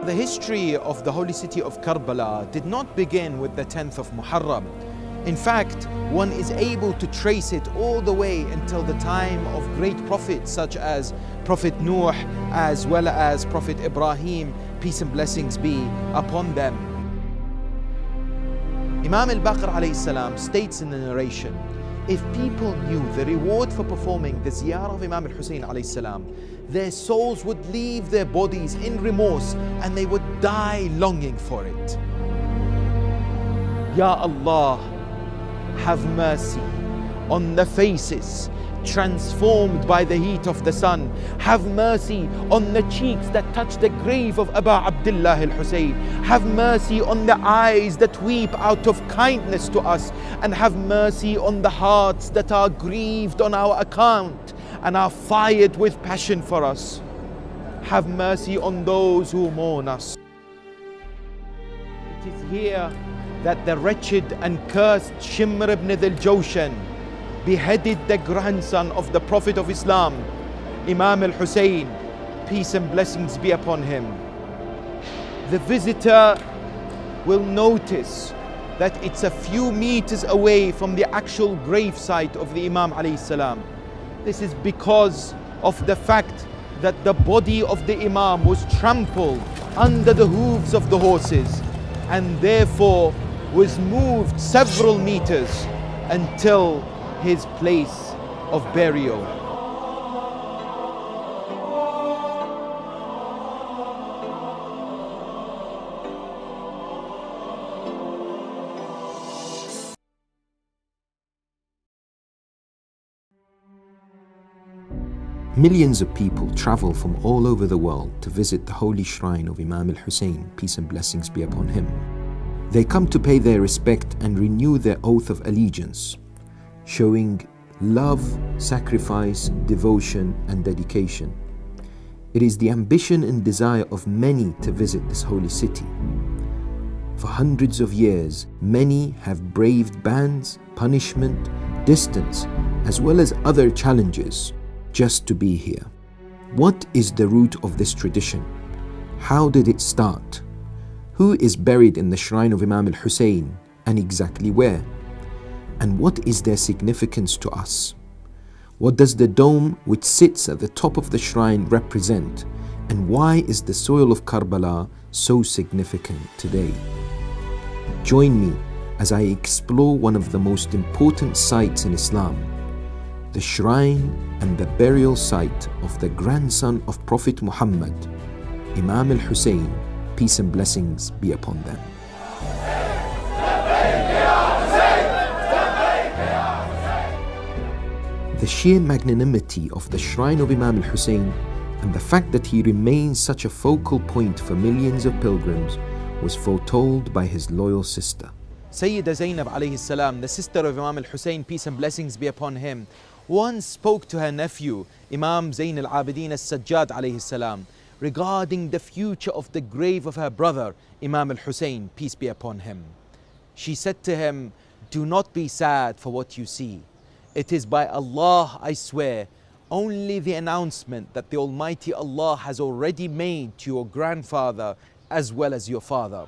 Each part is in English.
The history of the holy city of Karbala did not begin with the 10th of Muharram. In fact, one is able to trace it all the way until the time of great prophets such as Prophet Nuh, as well as Prophet Ibrahim, peace and blessings be upon them. Imam Al-Baqir alayhi salam states in the narration, if people knew the reward for performing the Ziyarat of Imam Husayn alayhi salam, their souls would leave their bodies in remorse and they would die longing for it. Ya Allah, have mercy on the faces transformed by the heat of the sun. Have mercy on the cheeks that touch the grave of Aba Abdullah al-Husayn. Have mercy on the eyes that weep out of kindness to us. And have mercy on the hearts that are grieved on our account and are fired with passion for us. Have mercy on those who mourn us. It is here that the wretched and cursed Shimr ibn al-Jawshan beheaded the grandson of the Prophet of Islam, Imam al-Husayn, peace and blessings be upon him. The visitor will notice that it's a few meters away from the actual grave site of the Imam alayhi salam. This is because of the fact that the body of the Imam was trampled under the hooves of the horses and therefore was moved several meters until his place of burial. Millions of people travel from all over the world to visit the holy shrine of Imam Al-Husayn, peace and blessings be upon him. They come to pay their respect and renew their oath of allegiance, showing love, sacrifice, devotion, and dedication. It is the ambition and desire of many to visit this holy city. For hundreds of years, many have braved bans, punishment, distance, as well as other challenges just to be here. What is the root of this tradition? How did it start? Who is buried in the shrine of Imam Al-Husayn and exactly where? And what is their significance to us? What does the dome which sits at the top of the shrine represent? And why is the soil of Karbala so significant today? Join me as I explore one of the most important sites in Islam, the shrine and the burial site of the grandson of Prophet Muhammad, Imam Al-Husayn, peace and blessings be upon them. The sheer magnanimity of the shrine of Imam Al-Husayn and the fact that he remains such a focal point for millions of pilgrims was foretold by his loyal sister. Sayyida Zainab alayhi salam, the sister of Imam Al-Husayn, peace and blessings be upon him, once spoke to her nephew, Imam Zain al-Abidin al-Sajjad alayhi salam, regarding the future of the grave of her brother, Imam Al-Husayn, peace be upon him. She said to him, do not be sad for what you see. It is by Allah, I swear, only the announcement that the Almighty Allah has already made to your grandfather as well as your father.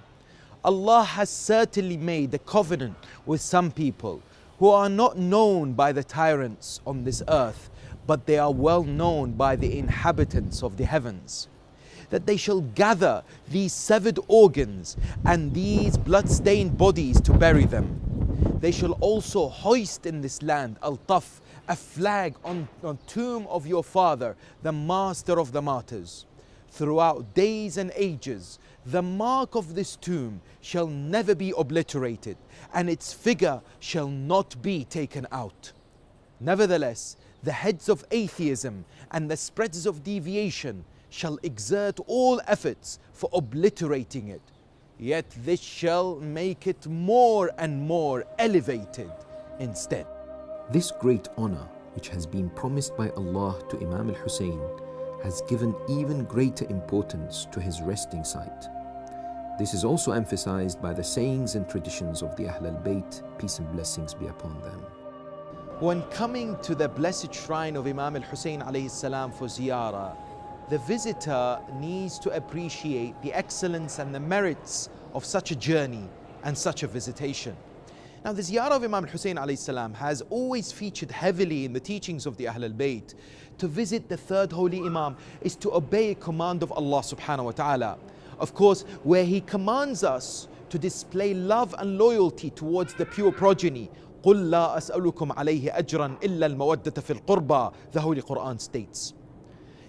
Allah has certainly made a covenant with some people who are not known by the tyrants on this earth, but they are well known by the inhabitants of the heavens, that they shall gather these severed organs and these blood-stained bodies to bury them. They shall also hoist in this land, Al-Taf, a flag on tomb of your father, the master of the martyrs. Throughout days and ages, the mark of this tomb shall never be obliterated, and its figure shall not be taken out. Nevertheless, the heads of atheism and the spreaders of deviation shall exert all efforts for obliterating it. Yet this shall make it more and more elevated instead. This great honor, which has been promised by Allah to Imam Al-Husayn, has given even greater importance to his resting site. This is also emphasized by the sayings and traditions of the Ahl al-Bayt, peace and blessings be upon them. When coming to the blessed shrine of Imam Al-Husayn alayhi salam for ziyarah, the visitor needs to appreciate the excellence and the merits of such a journey and such a visitation. Now, the Ziyarat of Imam Husayn alayhi salam has always featured heavily in the teachings of the Ahlul Bayt. To visit the third holy Imam is to obey a command of Allah subhanahu wa ta'ala. Of course, where He commands us to display love and loyalty towards the pure progeny. قُلْ لَا أَسْأَلُكُمْ عَلَيْهِ أَجْرًا إِلَّا الْمَوَدَّةَ فِي الْقُرْبَى, the Holy Quran states.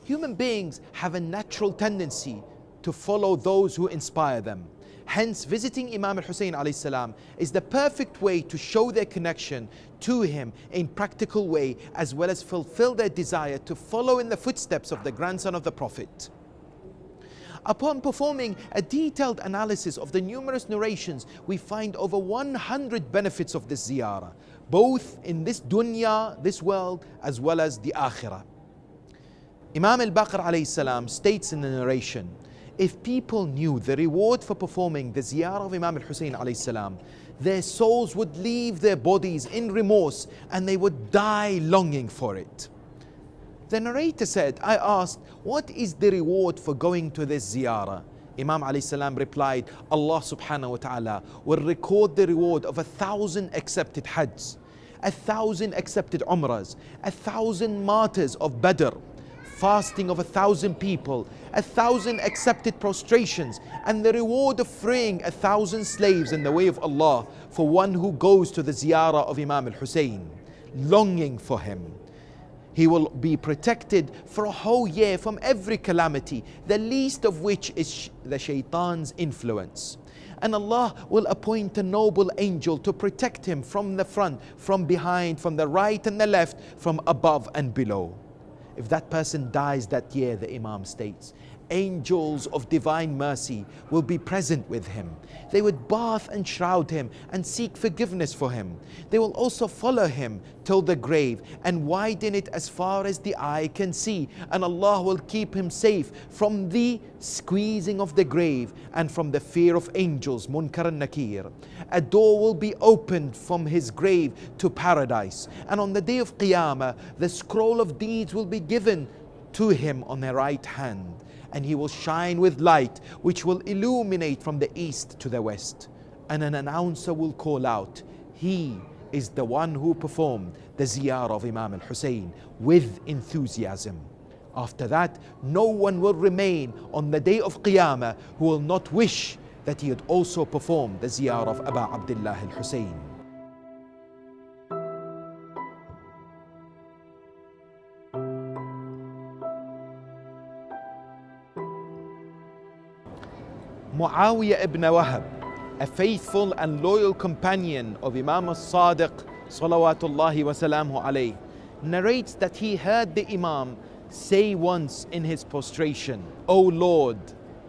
Human beings have a natural tendency to follow those who inspire them. Hence, visiting Imam Al-Husayn alayhi salam is the perfect way to show their connection to him in practical way, as well as fulfill their desire to follow in the footsteps of the grandson of the Prophet. Upon performing a detailed analysis of the numerous narrations, we find over 100 benefits of this ziyarah, both in this dunya, this world, as well as the akhirah. Imam Al-Baqir alayhi salam states in the narration, if people knew the reward for performing the ziyarah of Imam Al-Husayn alayhi salam, their souls would leave their bodies in remorse and they would die longing for it. The narrator said, I asked, what is the reward for going to this ziyarah? Imam alayhi salam replied, Allah subhanahu wa ta'ala will record the reward of 1,000 accepted hajjs, 1,000 accepted umrahs, 1,000 martyrs of Badr, fasting of 1,000 people, 1,000 accepted prostrations, and the reward of freeing 1,000 slaves in the way of Allah for one who goes to the ziyarah of Imam Al-Husayn, longing for him. He will be protected for a whole year from every calamity, the least of which is the shaitan's influence. And Allah will appoint a noble angel to protect him from the front, from behind, from the right and the left, from above and below. If that person dies that year, the Imam states, angels of divine mercy will be present with him. They would bath and shroud him and seek forgiveness for him. They will also follow him till the grave and widen it as far as the eye can see. And Allah will keep him safe from the squeezing of the grave and from the fear of angels, Munkar and Nakir. A door will be opened from his grave to paradise. And on the day of Qiyamah, the scroll of deeds will be given to him on the right hand. And he will shine with light which will illuminate from the east to the west. And an announcer will call out, he is the one who performed the ziyarah of Imam Al-Husayn with enthusiasm. After that, no one will remain on the day of Qiyamah who will not wish that he had also performed the ziyarah of Aba Abdullah Al-Husayn. Muawiyah ibn Wahab, a faithful and loyal companion of Imam al-Sadiq salawatullahi wa salamu alayh, narrates that he heard the Imam say once in his prostration, O Lord,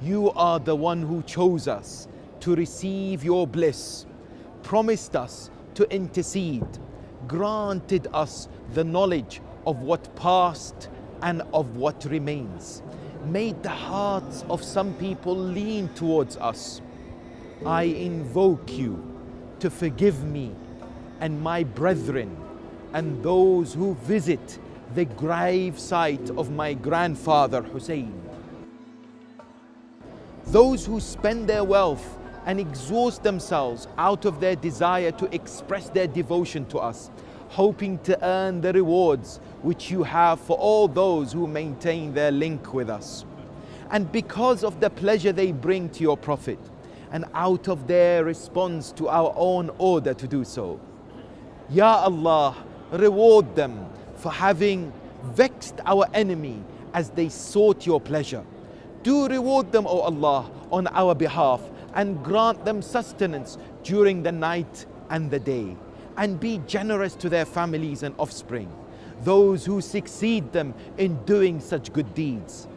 you are the one who chose us to receive your bliss, promised us to intercede, granted us the knowledge of what passed and of what remains, made the hearts of some people lean towards us. I invoke you to forgive me and my brethren and those who visit the grave site of my grandfather Husayn. Those who spend their wealth and exhaust themselves out of their desire to express their devotion to us, hoping to earn the rewards which you have for all those who maintain their link with us. And because of the pleasure they bring to your Prophet, and out of their response to our own order to do so. Ya Allah, reward them for having vexed our enemy as they sought your pleasure. Do reward them, O Allah, on our behalf, and grant them sustenance during the night and the day, and be generous to their families and offspring, those who succeed them in doing such good deeds.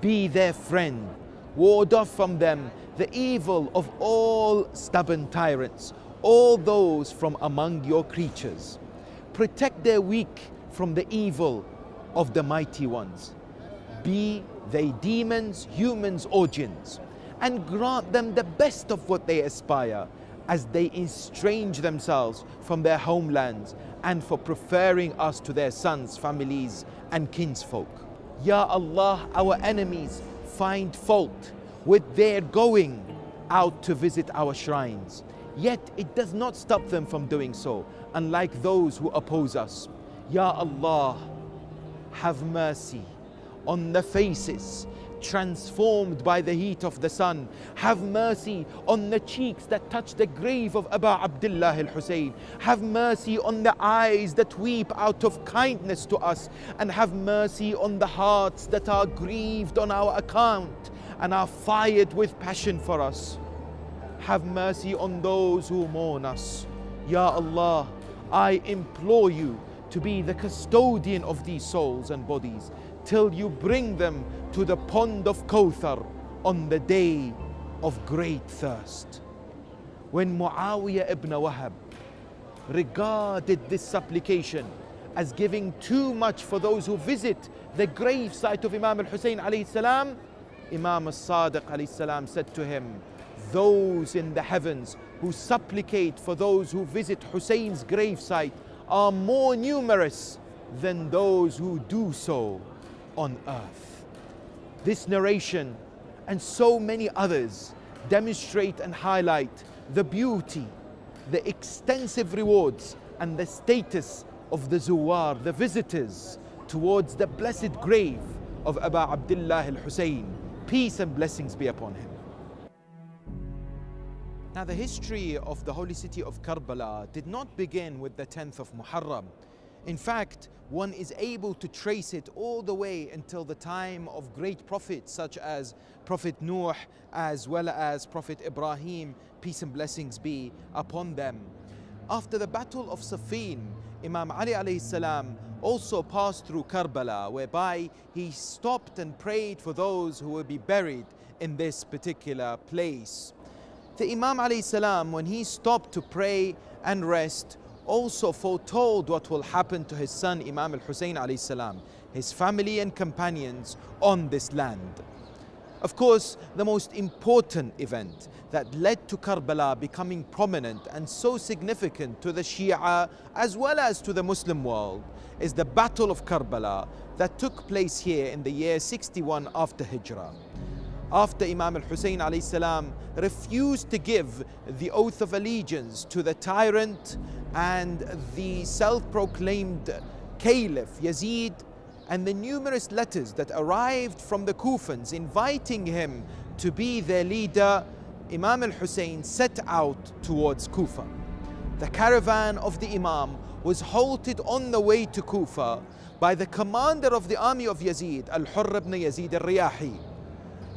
Be their friend, ward off from them the evil of all stubborn tyrants, all those from among your creatures. Protect their weak from the evil of the mighty ones, be they demons, humans or jinns, and grant them the best of what they aspire, as they estrange themselves from their homelands and for preferring us to their sons, families and kinsfolk. Ya Allah, our enemies find fault with their going out to visit our shrines. Yet it does not stop them from doing so, unlike those who oppose us. Ya Allah, have mercy on the faces transformed by the heat of the sun. Have mercy on the cheeks that touch the grave of Abu Abdullah al-Husayn. Have mercy on the eyes that weep out of kindness to us. And have mercy on the hearts that are grieved on our account and are fired with passion for us. Have mercy on those who mourn us. Ya Allah, I implore you to be the custodian of these souls and bodies till you bring them to the pond of Kawthar on the day of great thirst. When Muawiyah ibn Wahab regarded this supplication as giving too much for those who visit the grave site of Imam Al-Husayn alayhi salam, Imam As-Sadiq alayhi salam said to him, those in the heavens who supplicate for those who visit Husayn's grave site are more numerous than those who do so on earth. This narration and so many others demonstrate and highlight the beauty, the extensive rewards and the status of the Zuwar, the visitors towards the blessed grave of Abu Abdullah al-Husayn. Peace and blessings be upon him. Now, the history of the holy city of Karbala did not begin with the 10th of Muharram. In fact, one is able to trace it all the way until the time of great prophets such as Prophet Nuh as well as Prophet Ibrahim, peace and blessings be upon them. After the battle of Siffin, Imam Ali alayhi salam also passed through Karbala, whereby he stopped and prayed for those who would be buried in this particular place. The Imam alayhi salam, when he stopped to pray and rest, also foretold what will happen to his son Imam Al-Husayn alayhi salam, his family and companions on this land. Of course, the most important event that led to Karbala becoming prominent and so significant to the Shia as well as to the Muslim world is the Battle of Karbala that took place here in the year 61 after Hijrah. After Imam Al-Husayn alayhi salam refused to give the oath of allegiance to the tyrant and the self-proclaimed caliph Yazid, and the numerous letters that arrived from the Kufans inviting him to be their leader, Imam Al-Husayn set out towards Kufa. The caravan of the Imam was halted on the way to Kufa by the commander of the army of Yazid, Al-Hurr ibn Yazid al-Riyahi,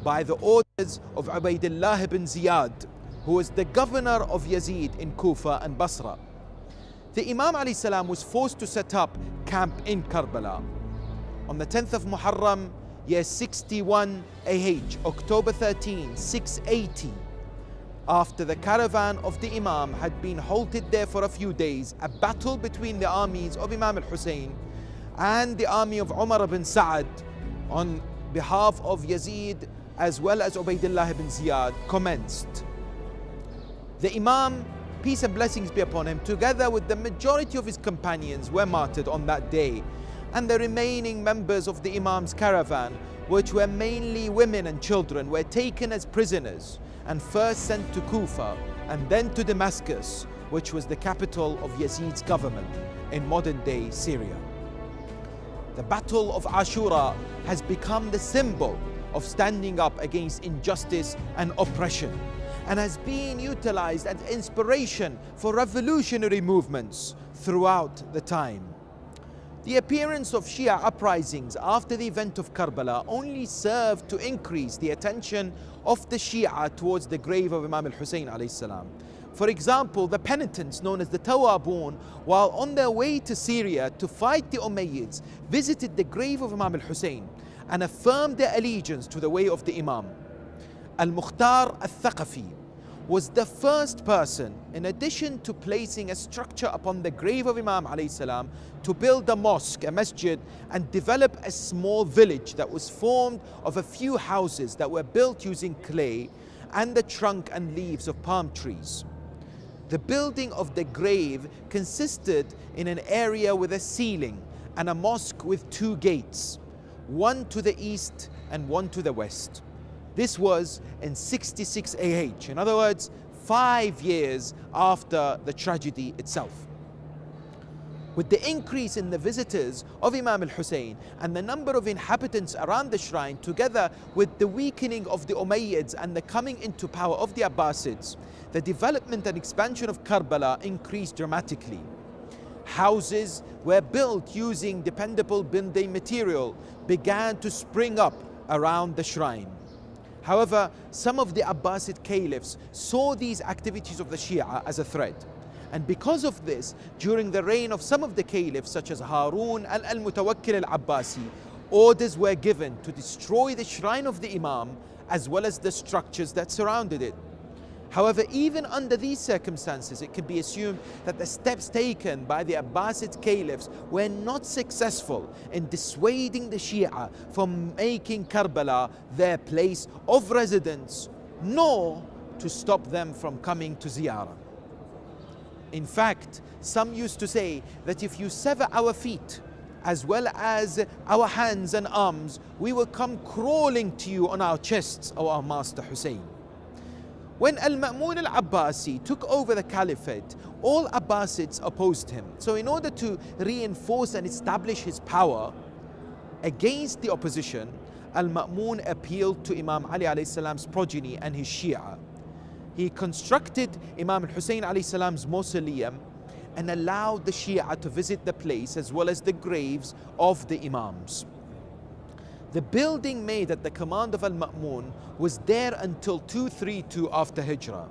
by the orders of Ubaydullah ibn Ziyad, who was the governor of Yazid in Kufa and Basra. The Imam alayhi salam was forced to set up camp in Karbala. On the 10th of Muharram, year 61 AH, October 13, 680, after the caravan of the Imam had been halted there for a few days, a battle between the armies of Imam al-Husayn and the army of Umar ibn Sa'ad on behalf of Yazid as well as Ubaydullah ibn Ziyad commenced. The Imam, peace and blessings be upon him, together with the majority of his companions, were martyred on that day, and the remaining members of the Imam's caravan, which were mainly women and children, were taken as prisoners and first sent to Kufa and then to Damascus, which was the capital of Yazid's government in modern-day Syria. The Battle of Ashura has become the symbol of standing up against injustice and oppression, and has been utilized as inspiration for revolutionary movements throughout the time. The appearance of Shia uprisings after the event of Karbala only served to increase the attention of the Shia towards the grave of Imam Al-Husayn alayhi salam. For example, the penitents known as the Tawabun, while on their way to Syria to fight the Umayyads, visited the grave of Imam Al-Husayn and affirmed their allegiance to the way of the Imam. Al-Mukhtar Al-Thaqafi was the first person, in addition to placing a structure upon the grave of Imam alayhi salam, to build a mosque, a masjid, and develop a small village that was formed of a few houses that were built using clay and the trunk and leaves of palm trees. The building of the grave consisted in an area with a ceiling and a mosque with 2 gates. one to the east and one to the west. This was in 66 AH, in other words, 5 years after the tragedy itself. With the increase in the visitors of Imam al-Husayn and the number of inhabitants around the shrine, together with the weakening of the Umayyads and the coming into power of the Abbasids, the development and expansion of Karbala increased dramatically. Houses were built using dependable building material began to spring up around the shrine. However, some of the Abbasid caliphs saw these activities of the Shia as a threat. And because of this, during the reign of some of the caliphs such as Harun al-Mutawakkil al-Abbasi, orders were given to destroy the shrine of the Imam as well as the structures that surrounded it. However, even under these circumstances, it can be assumed that the steps taken by the Abbasid caliphs were not successful in dissuading the Shia from making Karbala their place of residence, nor to stop them from coming to Ziyarat. In fact, some used to say that if you sever our feet as well as our hands and arms, we will come crawling to you on our chests, O our Master Hussein. When Al-Ma'mun al-Abbasi took over the caliphate, all Abbasids opposed him. So in order to reinforce and establish his power against the opposition, Al-Ma'mun appealed to Imam Ali alayhi salam's progeny and his Shia. He constructed Imam Husayn alayhi salam's mausoleum and allowed the Shia to visit the place as well as the graves of the Imams. The building made at the command of Al-Ma'mun was there until 232 after Hijrah.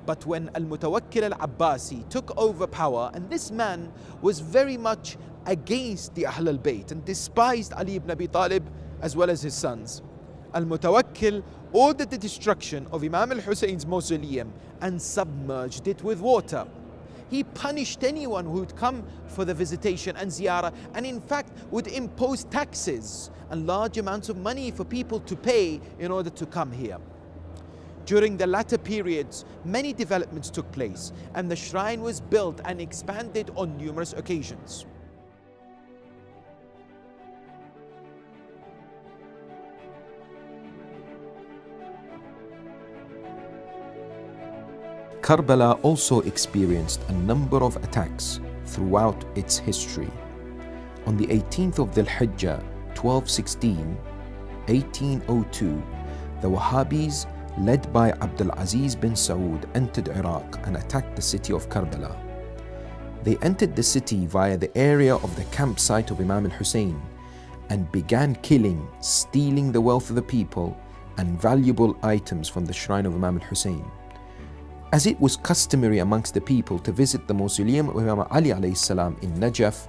But when Al-Mutawakkil al-Abbasi took over power, and this man was very much against the Ahl al-Bayt and despised Ali ibn Abi Talib as well as his sons, Al-Mutawakkil ordered the destruction of Imam al-Husayn's mausoleum and submerged it with water. He punished anyone who would come for the visitation and ziyarah, and in fact would impose taxes and large amounts of money for people to pay in order to come here. During the latter periods, many developments took place and the shrine was built and expanded on numerous occasions. Karbala also experienced a number of attacks throughout its history. On the 18th of Dhul Hijjah, 1216, 1802, the Wahhabis, led by Abdul Aziz bin Saud, entered Iraq and attacked the city of Karbala. They entered the city via the area of the campsite of Imam al-Husayn and began killing, stealing the wealth of the people and valuable items from the shrine of Imam al-Husayn. As it was customary amongst the people to visit the mausoleum of Imam Ali alayhi salam in Najaf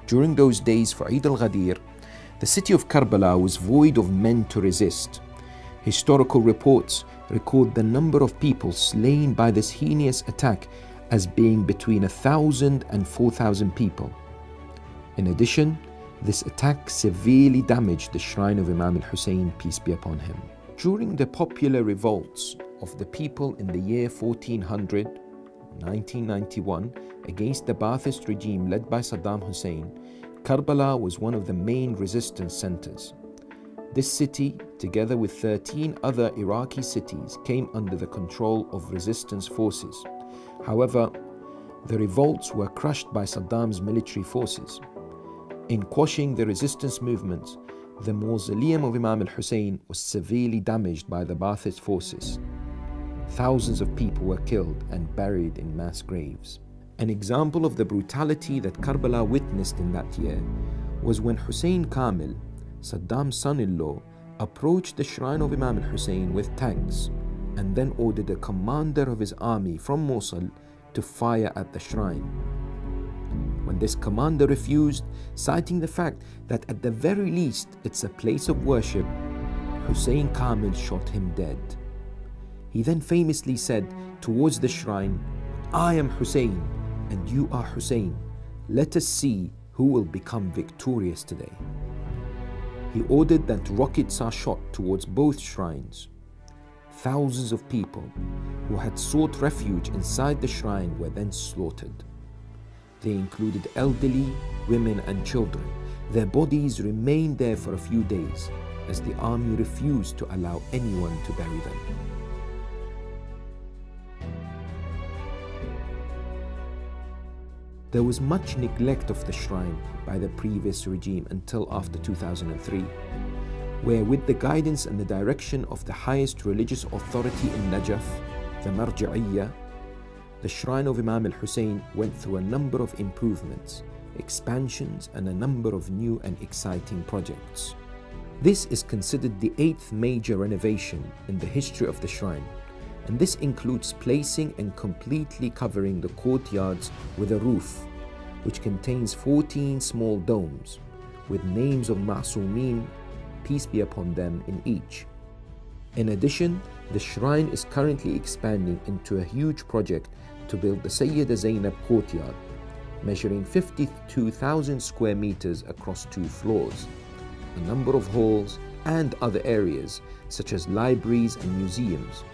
during those days for Eid al-Ghadir, the city of Karbala was void of men to resist. Historical reports record the number of people slain by this heinous attack as being between 1,000 and 4,000 people. In addition, this attack severely damaged the shrine of Imam al-Husayn, peace be upon him. During the popular revolts of the people in the year 1991 against the Ba'athist regime led by Saddam Hussein, Karbala was one of the main resistance centers. This city, together with 13 other Iraqi cities, came under the control of resistance forces. However, the revolts were crushed by Saddam's military forces. In quashing the resistance movements, the mausoleum of Imam al-Husayn was severely damaged by the Ba'athist forces. Thousands of people were killed and buried in mass graves. An example of the brutality that Karbala witnessed in that year was when Hussein Kamil, Saddam's son-in-law, approached the shrine of Imam al-Husayn with tanks and then ordered a commander of his army from Mosul to fire at the shrine. When this commander refused, citing the fact that at the very least it's a place of worship, Hussein Kamil shot him dead. He then famously said towards the shrine, "I am Hussein and you are Hussein. Let us see who will become victorious today." He ordered that rockets are shot towards both shrines. Thousands of people who had sought refuge inside the shrine were then slaughtered. They included elderly, women and children, Their bodies remained there for a few days as the army refused to allow anyone to bury them. There was much neglect of the shrine by the previous regime until after 2003, where with the guidance and the direction of the highest religious authority in Najaf, the Marji'iyya, the Shrine of Imam Husayn went through a number of improvements, expansions and a number of new and exciting projects. This is considered the 8th major renovation in the history of the shrine, and this includes placing and completely covering the courtyards with a roof, which contains 14 small domes with names of Ma'soomeen, peace be upon them, in each. In addition, the shrine is currently expanding into a huge project to build the Sayyida Zainab courtyard, measuring 52,000 square meters across 2 floors, a number of halls and other areas such as libraries and museums,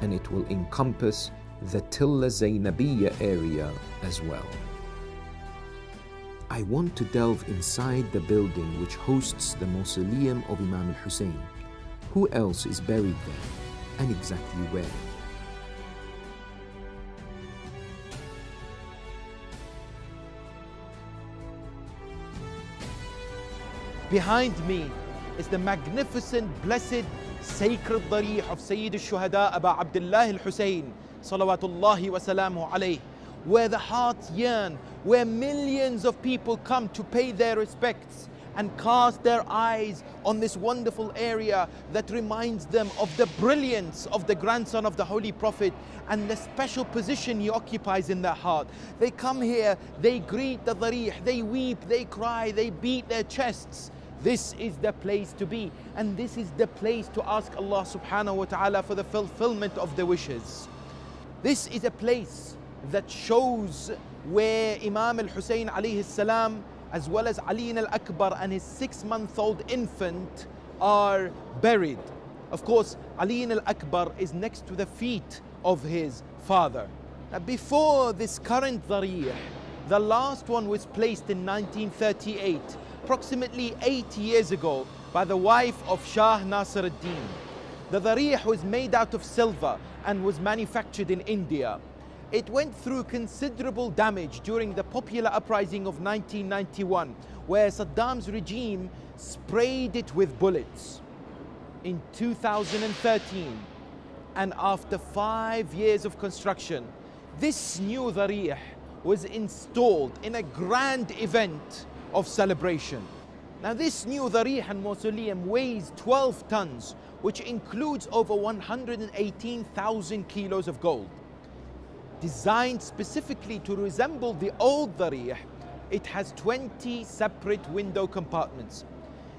and it will encompass the Tilla Zainabiyya area as well. I want to delve inside the building which hosts the mausoleum of Imam Husayn. Who else is buried there, and exactly where? Behind me is the magnificent, blessed, sacred darih of Sayyid al-Shuhada Aba Abdullah al-Husayn, salawatullahi wa salamuhu alayh, where the hearts yearn, where millions of people come to pay their respects and cast their eyes on this wonderful area that reminds them of the brilliance of the grandson of the Holy Prophet and the special position he occupies in their heart. They come here, they greet the darih, they weep, they cry, they beat their chests. This is the place to be, and this is the place to ask Allah subhanahu wa ta'ala for the fulfillment of the wishes. This is a place that shows where Imam al-Husayn alayhi salam, as well as Ali al-Akbar and his 6-month-old infant, are buried. Of course, Ali al-Akbar is next to the feet of his father. Now, before this current darih, the last one was placed in 1938, approximately 8 years ago, by the wife of Shah Nasir ad-Din. The darih was made out of silver and was manufactured in India. It went through considerable damage during the popular uprising of 1991, where Saddam's regime sprayed it with bullets. In 2013, and after 5 years of construction, this new darih was installed in a grand event of celebration. Now, this new darih and mausoleum weighs 12 tons, which includes over 118,000 kilos of gold. Designed specifically to resemble the old darih, it has 20 separate window compartments.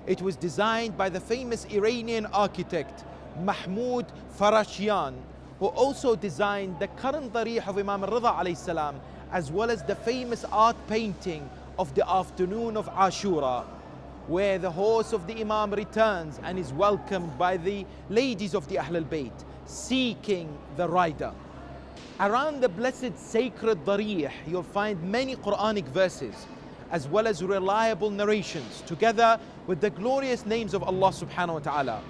It was designed by the famous Iranian architect Mahmoud Farashyan, who also designed the current darih of Imam al-Rida alayhi salam, as well as the famous art painting of the afternoon of Ashura, where the horse of the Imam returns and is welcomed by the ladies of the Ahl al-Bayt, seeking the rider. Around the blessed sacred darih, you'll find many Quranic verses, as well as reliable narrations, together with the glorious names of Allah subhanahu wa ta'ala.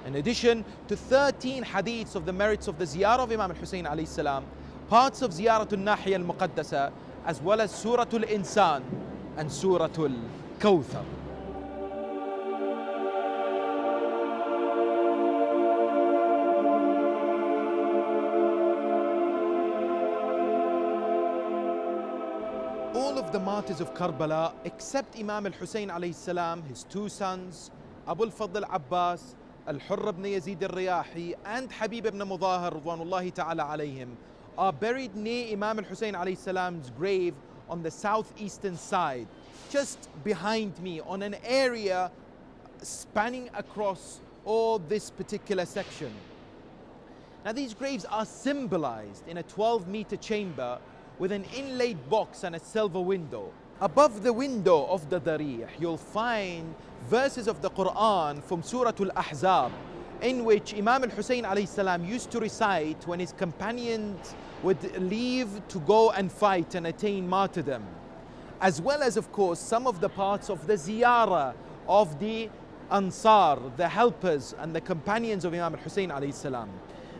In addition to 13 hadiths of the merits of the Ziyarat of Imam Husayn alayhi salam, parts of Ziyarat al-Nahiya al-Muqaddasa, as well as Surah al-Insan and Surah al-Kawthar. All of the martyrs of Karbala, except Imam al-Husayn alayhi salam, his 2 sons, Abu al-Fadl Abbas, Al-Hurr ibn Yazid al-Riyahi, and Habib ibn Mudahar radwanullahi ta'ala alayhim, are buried near Imam al-Husayn alayhi salam's grave on the southeastern side, just behind me, on an area spanning across all this particular section. Now, these graves are symbolized in a 12-meter chamber with an inlaid box and a silver window. Above the window of the darih, you'll find verses of the Quran from Surah Al-Ahzab, in which Imam al-Husayn alayhi salam used to recite when his companions would leave to go and fight and attain martyrdom. as well as, of course, some of the parts of the Ziyara of the Ansar, the helpers and the companions of Imam Husayn alayhi salam.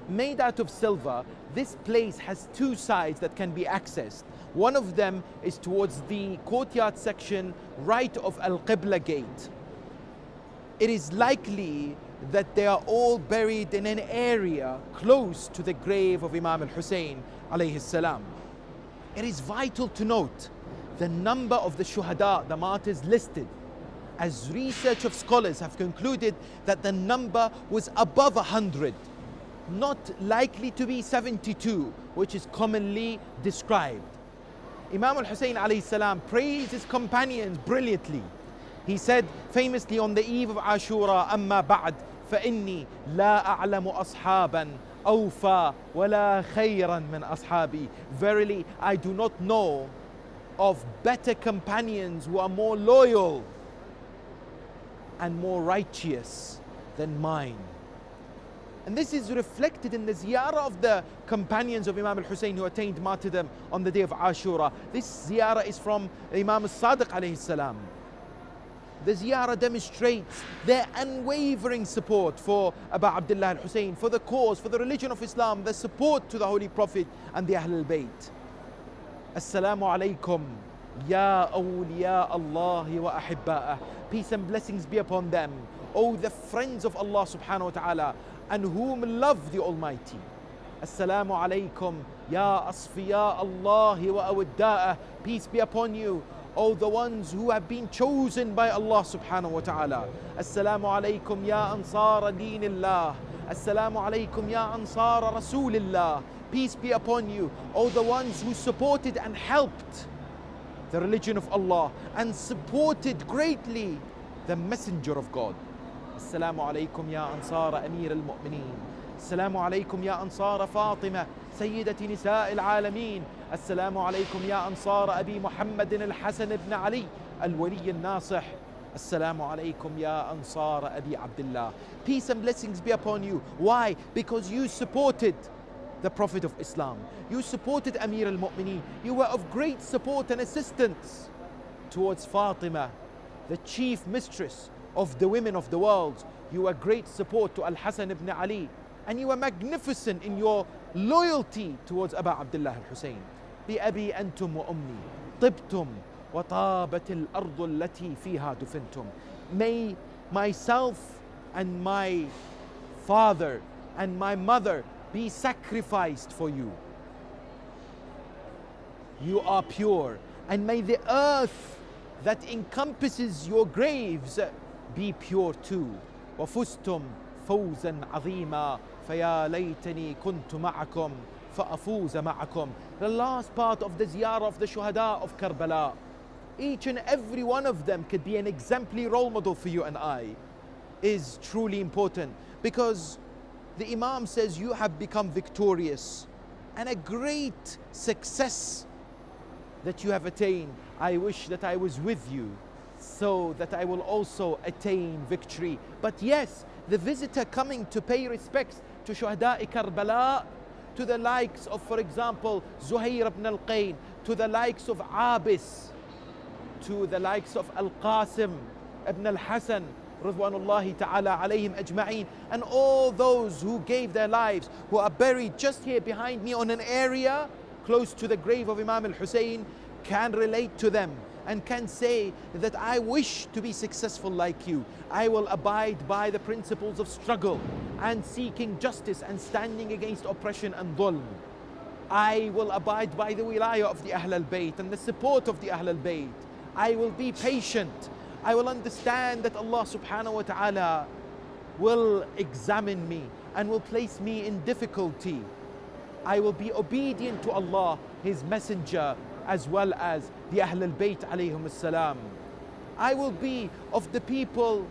Made out of silver, this place has two sides that can be accessed. One of them is towards the courtyard section right of Al-Qibla gate. It is likely that they are all buried in an area close to the grave of Imam Al-Husayn alayhi salam. It is vital to note the number of the shuhada, the martyrs listed, as research of scholars have concluded that the number was above 100, not likely to be 72, which is commonly described. Imam Al-Husayn alayhi salam praised his companions brilliantly. He said famously on the eve of Ashura, أما بعد فإني لا أعلم أصحابا أوفى ولا خيرا من أصحابي. Verily, I do not know of better companions who are more loyal and more righteous than mine. And this is reflected in the ziyarah of the companions of Imam Al-Husayn who attained martyrdom on the day of Ashura. This ziyarah is from Imam Al-Sadiq alayhi salam. The ziyarah demonstrates their unwavering support for Abu Abdullah Al-Husayn, for the cause, for the religion of Islam, the support to the Holy Prophet and the Ahlul Bayt. Assalamu alaikum, ya awliya Allah wa ahibba'ah. Peace and blessings be upon them, O the friends of Allah subhanahu wa ta'ala, and whom love the Almighty. Assalamu alaikum, ya asfiya Allah wa awadda'ah. Peace be upon you, O the ones who have been chosen by Allah subhanahu wa ta'ala. Assalamu alaikum ya ansara dinillah. Assalamu alaikum ya ansara rasulillah. Peace be upon you, O the ones who supported and helped the religion of Allah and supported greatly the messenger of God. Assalamu alaikum ya ansara amir al-mu'mineen. Assalamu alaikum ya ansara Fatima sayyidati nisa al-alameen. Assalamu alaikum ya ansara Abi Muhammad al-Hasan ibn Ali al-Wali al-Nasih. Assalamu alaikum ya ansara Abi Abdullah. Peace and blessings be upon you. Why? Because you supported the Prophet of Islam. You supported Amir al-Mu'mineen. You were of great support and assistance towards Fatima, the chief mistress of the women of the world. You were great support to Al-Hasan ibn Ali, and you were magnificent in your loyalty towards Abu Abdullah al-Husayn. بأبي أنتم وأمي طبتم وطابت الأرض التي فيها دفنتم. May myself and my father and my mother be sacrificed for you. You are pure, and may the earth that encompasses your graves be pure too. وفزتم فوزا عظيما فيا ليتني كنت معكم فأفوز معكم. The last part of the ziyarah of the shuhada of Karbala. Each and every one of them could be an exemplary role model for you and I. Is truly important, because the Imam says you have become victorious, and a great success that you have attained. I wish that I was with you so that I will also attain victory. But yes, the visitor coming to pay respects to Shuhada'i Karbala, to the likes of, for example, Zuhair ibn al-Qayn, to the likes of Abis, to the likes of Al-Qasim ibn al-Hasan, Ridwanullahi ta'ala alayhim ajma'een, and all those who gave their lives, who are buried just here behind me on an area close to the grave of Imam Al-Husayn, can relate to them and can say that I wish to be successful like you. I will abide by the principles of struggle and seeking justice and standing against oppression and dhulm. I will abide by the wilayah of the Ahl al-Bayt and the support of the Ahl al-Bayt. I will be patient. I will understand that Allah subhanahu wa ta'ala will examine me and will place me in difficulty. I will be obedient to Allah, His Messenger, as well as the Ahl al-Bayt alayhim as-salam. I will be of the people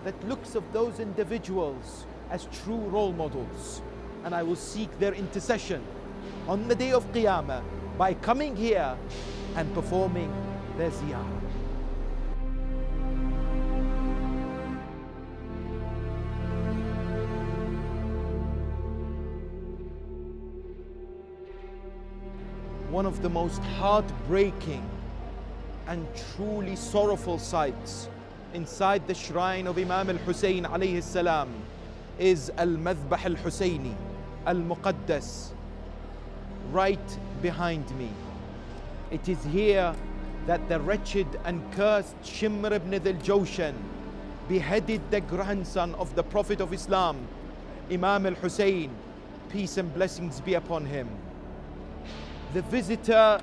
that looks of those individuals as true role models, and I will seek their intercession on the day of Qiyamah by coming here and performing their ziyarah. One of the most heartbreaking and truly sorrowful sights inside the shrine of Imam Al-Husayn alayhi salam is Al-Madhbah Al-Husayni, Al-Muqaddas, right behind me. It is here that the wretched and cursed Shimr ibn al-Jawshan beheaded the grandson of the Prophet of Islam, Imam Al-Husayn, peace and blessings be upon him. The visitor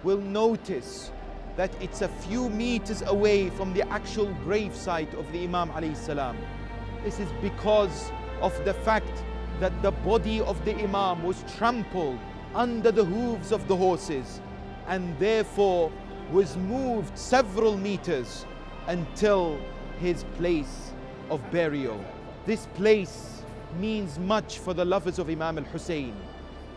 will notice that it's a few meters away from the actual grave site of the Imam alayhi salam. This is because of the fact that the body of the Imam was trampled under the hooves of the horses and therefore was moved several meters until his place of burial. This place means much for the lovers of Imam Al-Husayn.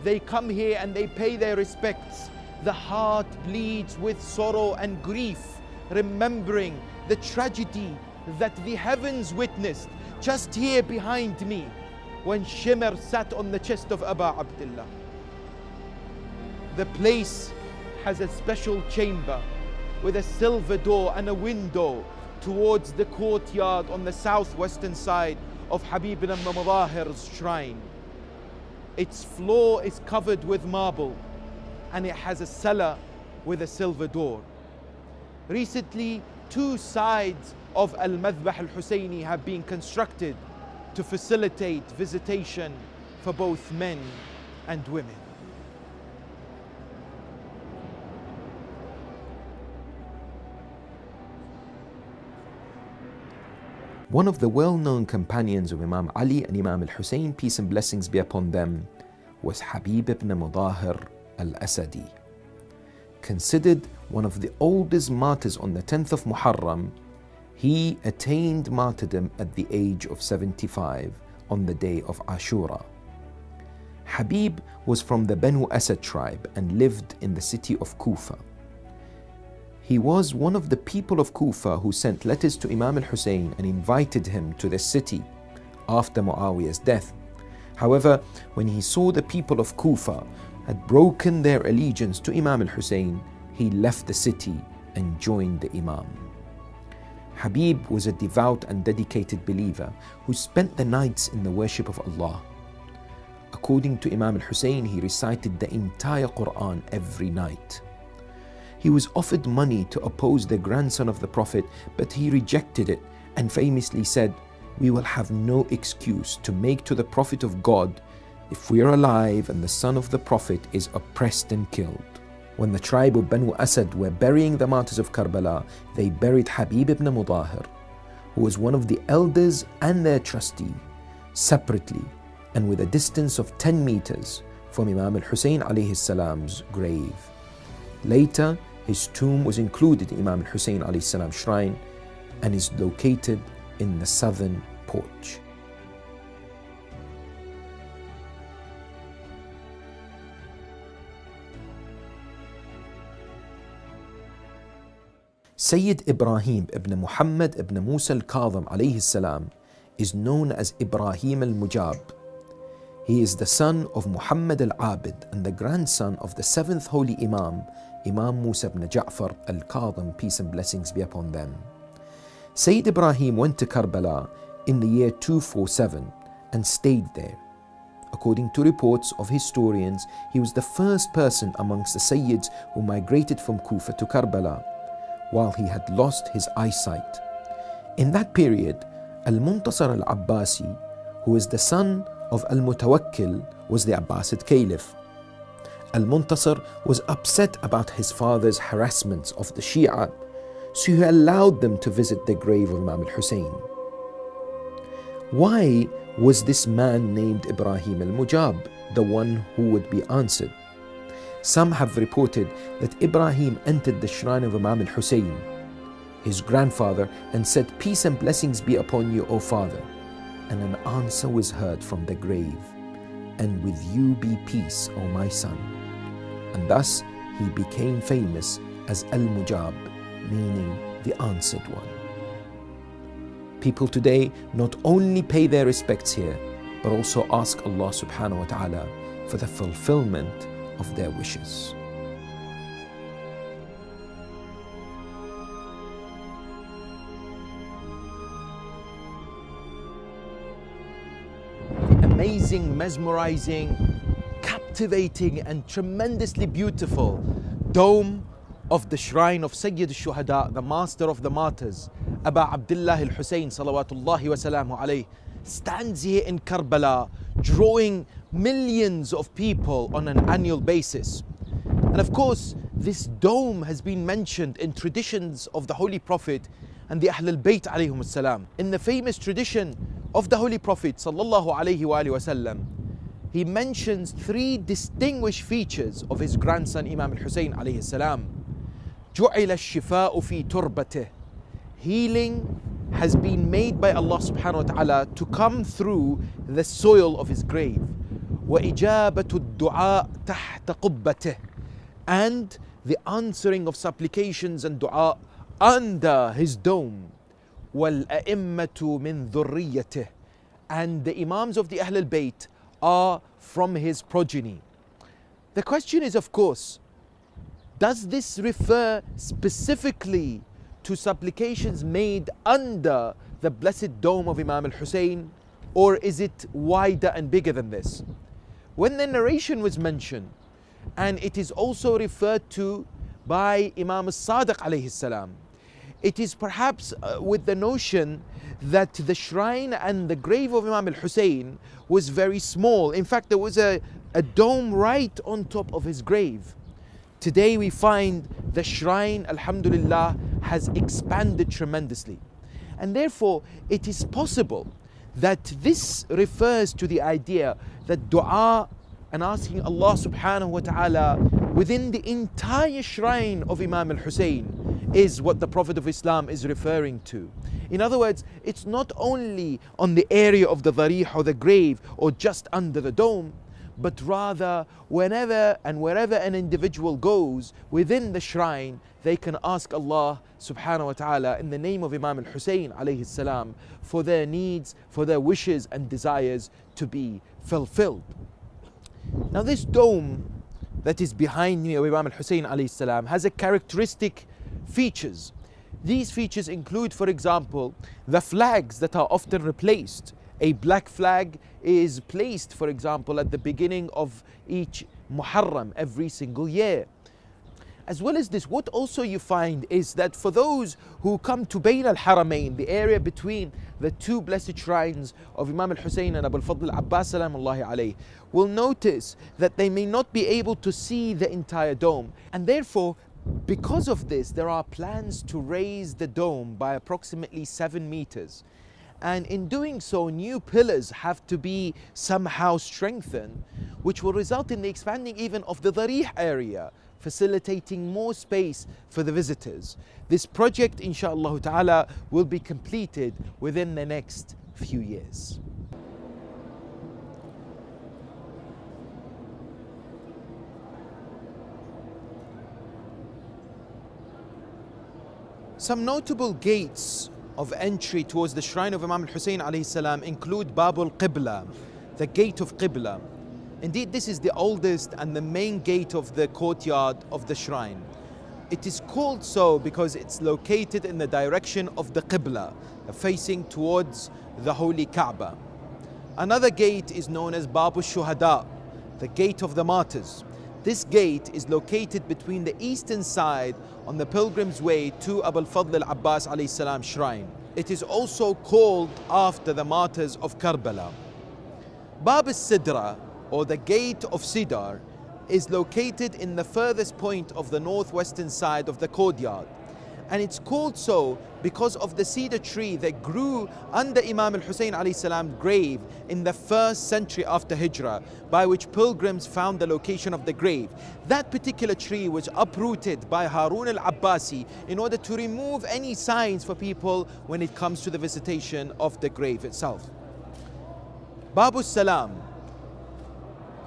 They come here and they pay their respects. The heart bleeds with sorrow and grief, remembering the tragedy that the heavens witnessed just here behind me when Shimr sat on the chest of Aba Abdullah. The place has a special chamber with a silver door and a window towards the courtyard on the southwestern side of Habib ibn Mudahir's shrine. Its floor is covered with marble and it has a cellar with a silver door. Recently, 2 sides of Al-Madhbah Al-Husayni have been constructed to facilitate visitation for both men and women. One of the well-known companions of Imam Ali and Imam Al-Husayn, peace and blessings be upon them, was Habib ibn Mudahir al-Asadi. Considered one of the oldest martyrs on the 10th of Muharram, he attained martyrdom at the age of 75 on the day of Ashura. Habib was from the Banu Asad tribe and lived in the city of Kufa. He was one of the people of Kufa who sent letters to Imam Al-Husayn and invited him to the city after Muawiyah's death. However, when he saw the people of Kufa had broken their allegiance to Imam Al-Husayn, he left the city and joined the Imam. Habib was a devout and dedicated believer who spent the nights in the worship of Allah. According to Imam Al-Husayn, he recited the entire Quran every night. He was offered money to oppose the grandson of the Prophet, but he rejected it and famously said, "We will have no excuse to make to the Prophet of God if we are alive and the son of the Prophet is oppressed and killed." When the tribe of Banu Asad were burying the martyrs of Karbala, they buried Habib ibn Mudahir, who was one of the elders and their trustee, separately and with a distance of 10 meters from Imam Al-Husayn alayhi salam's grave. Later, his tomb was included in Imam Al-Husayn alayhi salam's shrine and is located in the southern porch. Sayyid Ibrahim ibn Muhammad ibn Musa al-Kadhim alayhi salam is known as Ibrahim al-Mujab. He is the son of Muhammad al-Abid and the grandson of the 7th Holy Imam, Imam Musa ibn Ja'far al-Kadhim, peace and blessings be upon them. Sayyid Ibrahim went to Karbala in the year 247 and stayed there. According to reports of historians, he was the first person amongst the Sayyids who migrated from Kufa to Karbala while he had lost his eyesight. In that period, Al-Muntasir al-Abbasi, who is the son of Al-Mutawakkil, was the Abbasid Caliph. Al-Muntasir was upset about his father's harassments of the Shia, so he allowed them to visit the grave of Imam Al-Husayn. Why was this man named Ibrahim al-Mujab the one who would be answered? Some have reported that Ibrahim entered the shrine of Imam Al-Husayn, his grandfather, and said, "Peace and blessings be upon you, O father." And an answer was heard from the grave, "And with you be peace, O my son." And thus he became famous as Al-Mujab, meaning the answered one. People today not only pay their respects here, but also ask Allah subhanahu wa ta'ala for the fulfillment of their wishes. amazing, mesmerizing, captivating and tremendously beautiful dome of the shrine of Sayyid al-Shuhada, the master of the martyrs, Aba Abdullah al-Husayn salawatullahi wa salamu alayh, stands here in Karbala, drawing millions of people on an annual basis. And of course, this dome has been mentioned in traditions of the Holy Prophet and the Ahl al-Bayt alayhum as-salam. In the famous tradition of the Holy Prophet sallallahu alayhi wa sallam, he mentions three distinguished features of his grandson Imam Al-Husayn alayhi salam. جُعِلَ الشِّفَاءُ فِي تُرْبَتِهِ. Healing has been made by Allah subhanahu wa ta'ala to come through the soil of his grave. وَإِجَابَةُ الدُّعَاء تَحْتَ قُبَّتِهِ. And the answering of supplications and dua under his dome. وَالْأَئِمَّةُ مِنْ ذُرِّيَّتِهِ. And the Imams of the Ahl al-Bayt are from his progeny. The question is, of course, does this refer specifically to supplications made under the blessed dome of Imam al-Husayn, or is it wider and bigger than this? When the narration was mentioned, and it is also referred to by Imam al-Sadiq alayhi salam, it is perhaps with the notion that the shrine and the grave of Imam al-Husayn was very small. In fact, there was a dome right on top of his grave. Today we find the shrine, alhamdulillah, has expanded tremendously. And therefore, it is possible that this refers to the idea that dua and asking Allah subhanahu wa ta'ala within the entire shrine of Imam al-Husayn is what the Prophet of Islam is referring to. In other words, it's not only on the area of the dharih or the grave or just under the dome, but rather whenever and wherever an individual goes within the shrine, they can ask Allah subhanahu wa ta'ala in the name of Imam al-Husayn alayhi salam for their needs, for their wishes and desires to be fulfilled. Now this dome that is behind me of Imam al-Husayn alayhi salam has a characteristic features. These features include, for example, the flags that are often replaced. A black flag is placed, for example, at the beginning of each Muharram every single year. As well as this, what also you find is that for those who come to Bayn al-Haramain, the area between the two blessed shrines of Imam al-Husayn and Abu al-Fadl al-Abbas salamullahi alayhi, will notice that they may not be able to see the entire dome. And therefore, because of this, there are plans to raise the dome by approximately 7 meters. And in doing so, new pillars have to be somehow strengthened, which will result in the expanding even of the dharih area, facilitating more space for the visitors. This project, inshaAllah ta'ala, will be completed within the next few years. Some notable gates of entry towards the shrine of Imam al-Husayn alayhi salam include Bab al-Qibla, the gate of Qibla. Indeed, this is the oldest and the main gate of the courtyard of the shrine. It is called so because it's located in the direction of the Qibla, facing towards the holy Kaaba. Another gate is known as Bab al-Shuhada, the gate of the martyrs. This gate is located between the eastern side on the pilgrim's way to Abu al-Fadl al-Abbas alayhi salam shrine. It is also called after the martyrs of Karbala. Bab al-Sidra, or the gate of Sidar, is located in the furthest point of the northwestern side of the courtyard. And it's called so because of the cedar tree that grew under Imam al-Husayn alayhi salam's grave in the 1st century after Hijrah, by which pilgrims found the location of the grave. That particular tree was uprooted by Harun al-Abbasi in order to remove any signs for people when it comes to the visitation of the grave itself. Babu Salam,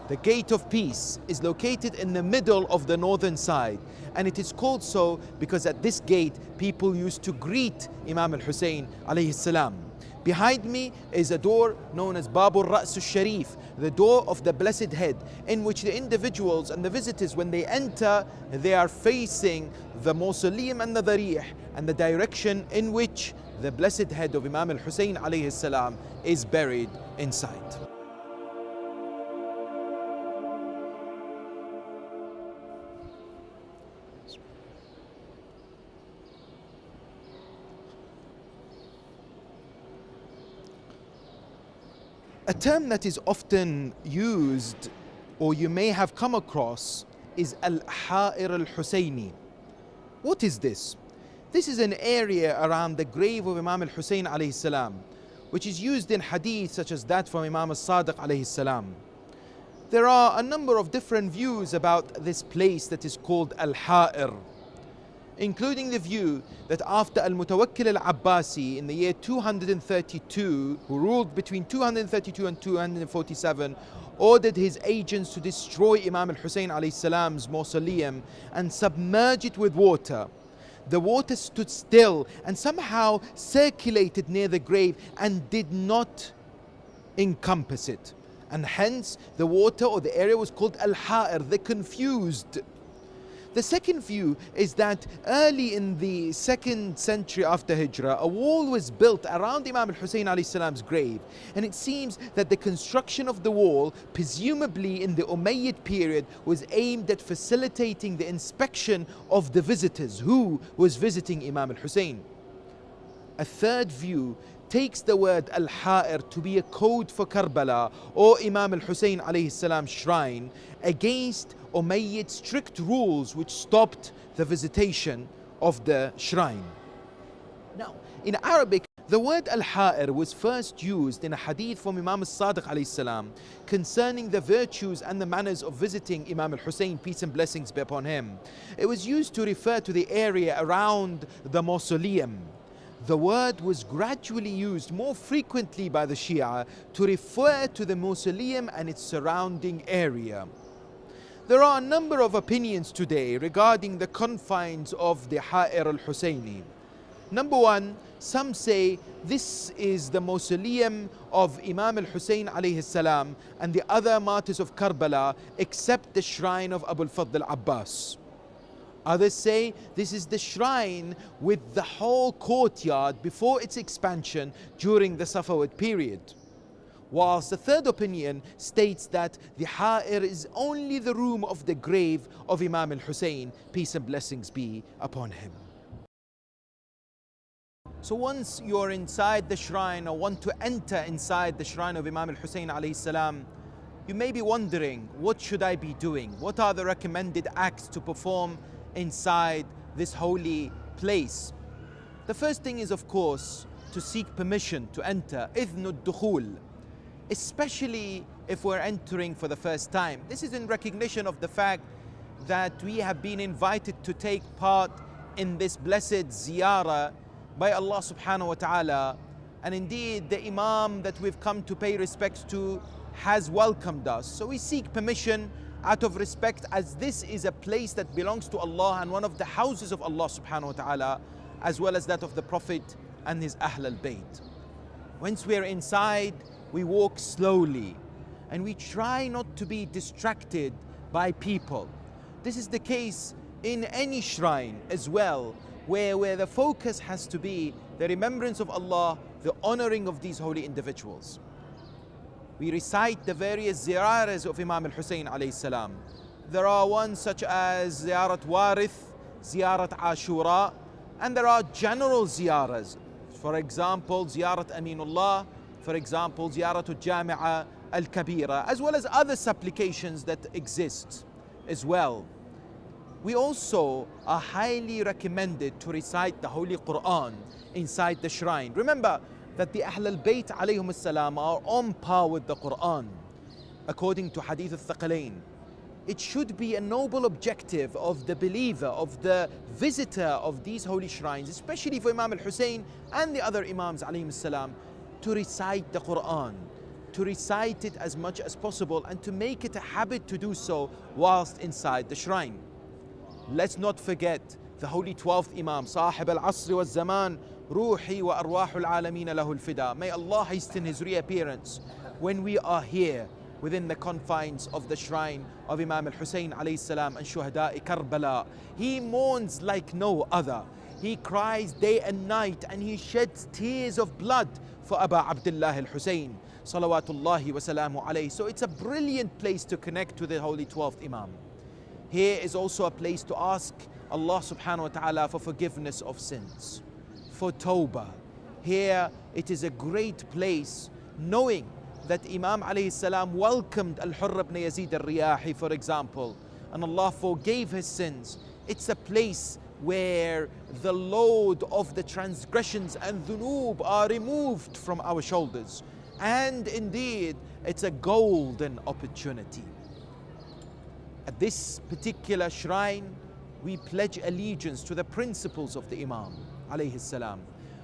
the gate of peace, is located in the middle of the northern side, and it is called so because at this gate people used to greet Imam al-Husayn alayhi salam. Behind me is a door known as Babul Ra's al-Sharif, the door of the blessed head, in which the individuals and the visitors, when they enter, they are facing the mausoleum and the dharih, and the direction in which the blessed head of Imam al-Husayn alayhi salam is buried inside. A term that is often used, or you may have come across, is Al-Ha'ir Al-Husayni. What is this? This is an area around the grave of Imam Al-Husayn alayhi salam, which is used in hadith such as that from Imam Al-Sadiq alayhi salam. There are a number of different views about this place that is called Al-Ha'ir, including the view that after Al-Mutawakkil Al-Abbasi in the year 232, who ruled between 232 and 247, ordered his agents to destroy Imam Al-Husayn alayhi salam's mausoleum and submerge it with water. The water stood still and somehow circulated near the grave and did not encompass it. And hence the water or the area was called Al-Ha'ir, the confused. The second view is that early in the 2nd century after Hijrah, a wall was built around Imam Al-Husayn alayhi salam's grave. And it seems that the construction of the wall, presumably in the Umayyad period, was aimed at facilitating the inspection of the visitors who was visiting Imam Al-Husayn. A third view takes the word Al-Ha'ir to be a code for Karbala or Imam Al-Husayn alayhi salam's shrine against Umayyad strict rules which stopped the visitation of the shrine. Now, in Arabic, the word Al-Ha'ir was first used in a hadith from Imam Al-Sadiq alayhi salam concerning the virtues and the manners of visiting Imam Al-Husayn, peace and blessings be upon him. It was used to refer to the area around the mausoleum. The word was gradually used more frequently by the Shia to refer to the mausoleum and its surrounding area. There are a number of opinions today regarding the confines of the Ha'ir al-Husayni. Number one, some say this is the mausoleum of Imam al-Husayn alayhi salam and the other martyrs of Karbala except the shrine of Abu al-Fadl al-Abbas. Others say this is the shrine with the whole courtyard before its expansion during the Safavid period. Whilst the third opinion states that the Ha'ir is only the room of the grave of Imam Al-Husayn, peace and blessings be upon him. So once you're inside the shrine or want to enter inside the shrine of Imam Al-Husayn alayhi salam, you may be wondering, what should I be doing? What are the recommended acts to perform inside this holy place? The first thing is, of course, to seek permission to enter, إذن الدخول, especially if we're entering for the first time. This is in recognition of the fact that we have been invited to take part in this blessed ziyarah by Allah subhanahu wa ta'ala, and indeed the Imam that we've come to pay respects to has welcomed us. So we seek permission out of respect, as this is a place that belongs to Allah and one of the houses of Allah subhanahu wa ta'ala, as well as that of the Prophet and his Ahl al-Bayt. Once we're inside, we walk slowly and we try not to be distracted by people. This is the case in any shrine as well, where the focus has to be the remembrance of Allah, the honoring of these holy individuals. We recite the various ziyarahs of Imam Al-Husayn alayhi salam. There are ones such as Ziyarat Warith, Ziyarat Ashura, and there are general ziyarahs. For example, Ziyarat Aminullah, for example, Ziyarat Al-Jami'a Al-Kabira, as well as other supplications that exist as well. We also are highly recommended to recite the Holy Quran inside the shrine. Remember that the Ahl al-Bayt alayhum salam are on par with the Quran. According to Hadith al-Thaqalain, it should be a noble objective of the believer, of the visitor of these holy shrines, especially for Imam al-Husayn and the other Imams alayhim salam, to recite the Quran, to recite it as much as possible and to make it a habit to do so whilst inside the shrine. Let's not forget the holy 12th Imam, Sahib al-Asr wa zaman, Ruhi wa arwahul alameen lahul fida. May Allah hasten his reappearance when we are here within the confines of the shrine of Imam al-Husayn alayhi salam and Shuhada'i Karbala. He mourns like no other. He cries day and night and he sheds tears of blood for Aba Abdullah al-Husayn, salawatullahi wa salamu alayhi. So it's a brilliant place to connect to the holy 12th Imam. Here is also a place to ask Allah subhanahu wa ta'ala for forgiveness of sins, for tawbah. Here it is a great place knowing that Imam alayhi salam welcomed Al-Hurr ibn Yazid al-Riyahi, for example, and Allah forgave his sins. It's a place where the load of the transgressions and dhunub are removed from our shoulders. And indeed, it's a golden opportunity. At this particular shrine, we pledge allegiance to the principles of the Imam alayhi salam.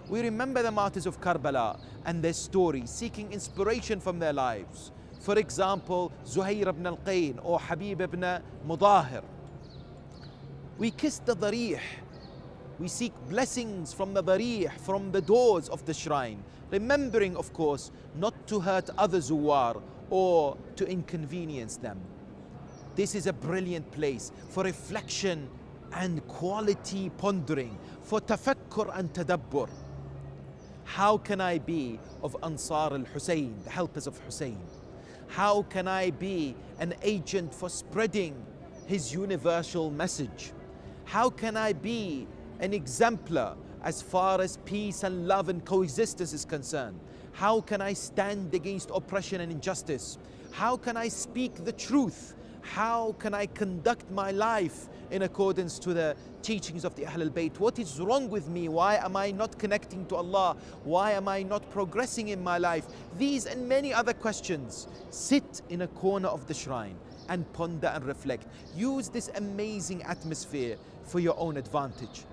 We remember the martyrs of Karbala and their story, seeking inspiration from their lives. For example, Zuhair ibn al-Qayn or Habib ibn Mudahir. We kiss the darih. We seek blessings from the darih, from the doors of the shrine, remembering, of course, not to hurt other zuwar or to inconvenience them. This is a brilliant place for reflection and quality pondering, for tafakkur and tadabbur. How can I be of Ansar al-Husayn, the helpers of Husayn? How can I be an agent for spreading his universal message? How can I be an exemplar as far as peace and love and coexistence is concerned? How can I stand against oppression and injustice? How can I speak the truth? How can I conduct my life in accordance to the teachings of the Ahl al-Bayt? What is wrong with me? Why am I not connecting to Allah? Why am I not progressing in my life? These and many other questions. Sit in a corner of the shrine and ponder and reflect. Use this amazing atmosphere for your own advantage.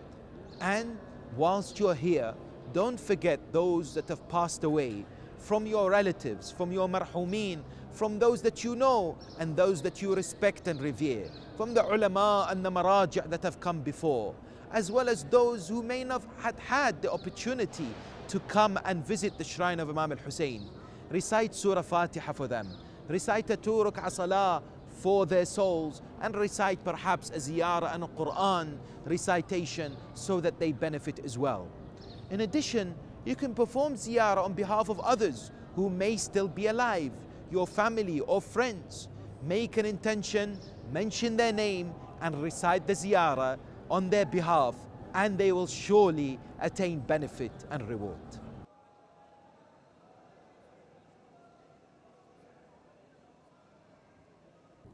And whilst you're here, don't forget those that have passed away, from your relatives, from your marhumeen, from those that you know and those that you respect and revere, from the ulama and the maraji' that have come before, as well as those who may not have had the opportunity to come and visit the shrine of Imam Al-Husayn. Recite Surah Fatiha for them, recite a 2 rak'ah salah for their souls, and recite perhaps a ziyarah and a Quran recitation so that they benefit as well. In addition, you can perform ziyarah on behalf of others who may still be alive, your family or friends. Make an intention, mention their name, and recite the ziyarah on their behalf, and they will surely attain benefit and reward.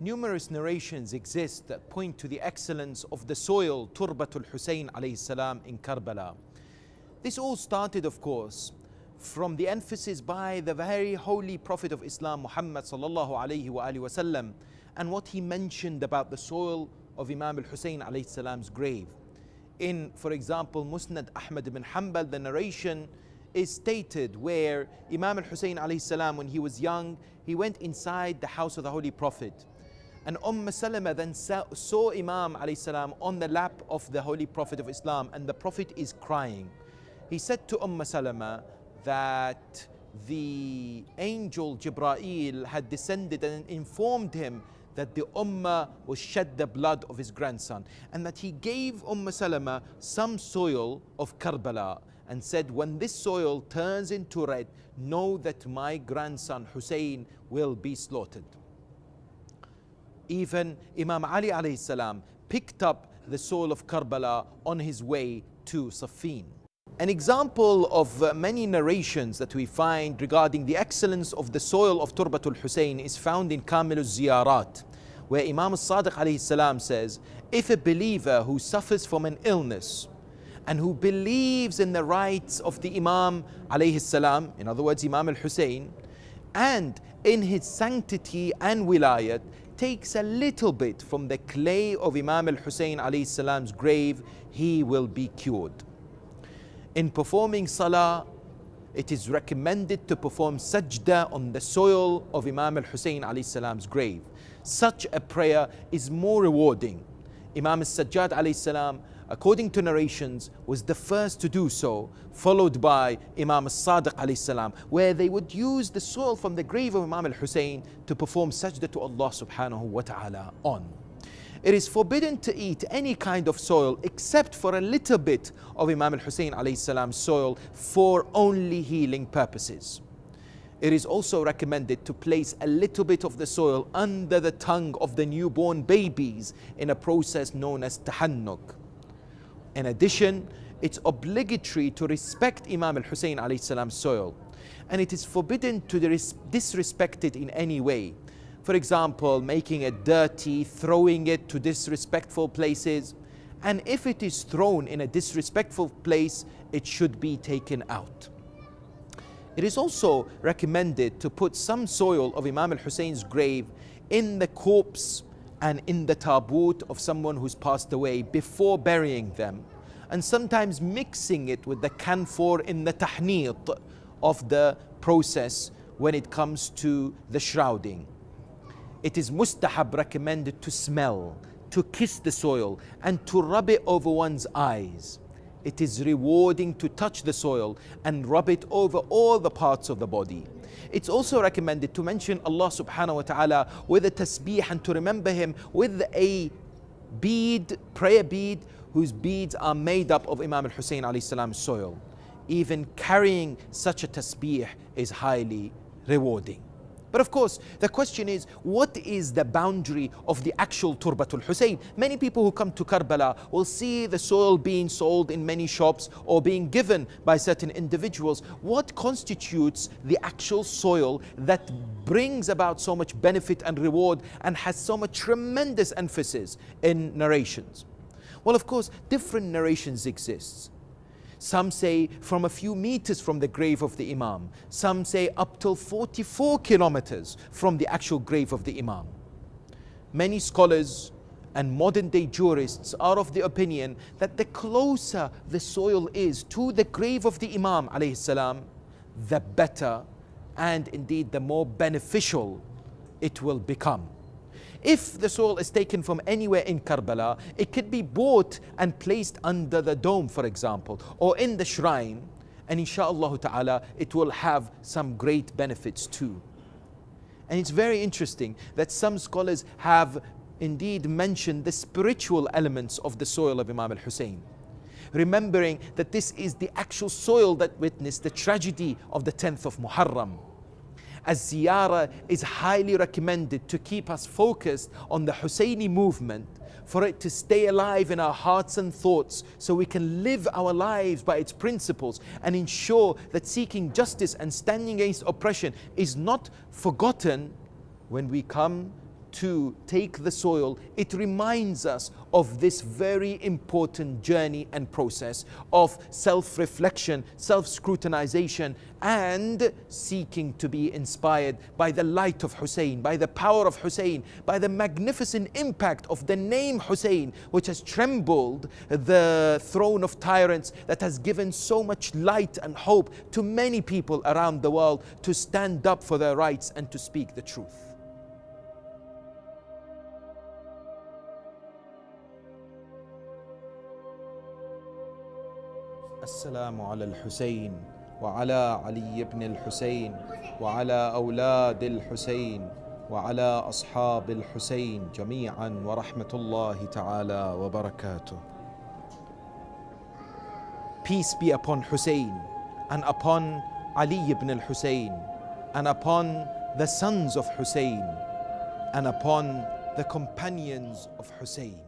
Numerous narrations exist that point to the excellence of the soil Turbatul Husayn alayhi salam in Karbala. This all started, of course, from the emphasis by the very holy Prophet of Islam, Muhammad sallallahu alayhi wa alihi wasallam, and what he mentioned about the soil of Imam Al-Husayn alayhi salam's grave. In, for example, Musnad Ahmad ibn Hanbal, the narration is stated where Imam Al-Husayn alayhi salam, when he was young, he went inside the house of the Holy Prophet. And Salama then saw Imam alayhi salam on the lap of the Holy Prophet of Islam, and the Prophet is crying. He said to Salama that the angel Jibreel had descended and informed him that the Ummah was shed the blood of his grandson, and that he gave Salama some soil of Karbala and said, when this soil turns into red, know that my grandson Hussein will be slaughtered. Even Imam Ali alayhi salam picked up the soil of Karbala on his way to Siffin. An example of many narrations that we find regarding the excellence of the soil of Turbatul Husayn is found in Kamil Ziyarat, where Imam As-Sadiq alayhi salam says, if a believer who suffers from an illness and who believes in the rights of the Imam alayhi salam, in other words Imam Al-Husayn, and in his sanctity and wilayat, takes a little bit from the clay of Imam Al-Husayn alayhi salam's grave, he will be cured. In performing salah, it is recommended to perform sajda on the soil of Imam Al-Husayn alayhi salam's grave. Such a prayer is more rewarding. Imam As-Sajjad alayhi salam, according to narrations, was the first to do so, followed by Imam As-Sadiq alayhi salam, where they would use the soil from the grave of Imam Al-Husayn to perform sajda to Allah subhanahu wa ta'ala on. It is forbidden to eat any kind of soil except for a little bit of Imam Al-Husayn alayhi salam's soil for only healing purposes. It is also recommended to place a little bit of the soil under the tongue of the newborn babies in a process known as tahannuk. In addition, it's obligatory to respect Imam Al-Husayn alayhi salam's soil. And it is forbidden to disrespect it in any way. For example, making it dirty, throwing it to disrespectful places. And if it is thrown in a disrespectful place, it should be taken out. It is also recommended to put some soil of Imam al-Husayn's grave in the corpse and in the taboot of someone who's passed away before burying them, and sometimes mixing it with the camphor in the tahneet of the process when it comes to the shrouding. It is mustahab, recommended, to smell, to kiss the soil, and to rub it over one's eyes. It is rewarding to touch the soil and rub it over all the parts of the body. It's also recommended to mention Allah subhanahu wa ta'ala with a tasbih and to remember Him with a bead, prayer bead, whose beads are made up of Imam al-Husayn alayhi salam's soil. Even carrying such a tasbih is highly rewarding. But of course, the question is, what is the boundary of the actual Turbatul Husayn? Many people who come to Karbala will see the soil being sold in many shops or being given by certain individuals. What constitutes the actual soil that brings about so much benefit and reward and has so much tremendous emphasis in narrations? Well, of course, different narrations exist. Some say from a few meters from the grave of the Imam. Some say up till 44 kilometers from the actual grave of the Imam. Many scholars and modern day jurists are of the opinion that the closer the soil is to the grave of the Imam alayhi salam, the better and indeed the more beneficial it will become. If the soil is taken from anywhere in Karbala, it could be bought and placed under the dome, for example, or in the shrine, and inshallah ta'ala, it will have some great benefits too. And it's very interesting that some scholars have indeed mentioned the spiritual elements of the soil of Imam al-Husayn, remembering that this is the actual soil that witnessed the tragedy of the 10th of Muharram. As Ziyarat is highly recommended to keep us focused on the Husayni movement, for it to stay alive in our hearts and thoughts so we can live our lives by its principles and ensure that seeking justice and standing against oppression is not forgotten. When we come to take the soil, it reminds us of this very important journey and process of self-reflection, self-scrutinization, and seeking to be inspired by the light of Husayn, by the power of Husayn, by the magnificent impact of the name Husayn, which has trembled the throne of tyrants, that has given so much light and hope to many people around the world to stand up for their rights and to speak the truth. السلام على الحسين وعلى علي بن الحسين وعلى أولاد الحسين وعلى أصحاب الحسين جميعا ورحمة الله تعالى وبركاته. Peace be upon Husayn and upon Ali ibn al-Husayn and upon the sons of Husayn and upon the companions of Husayn.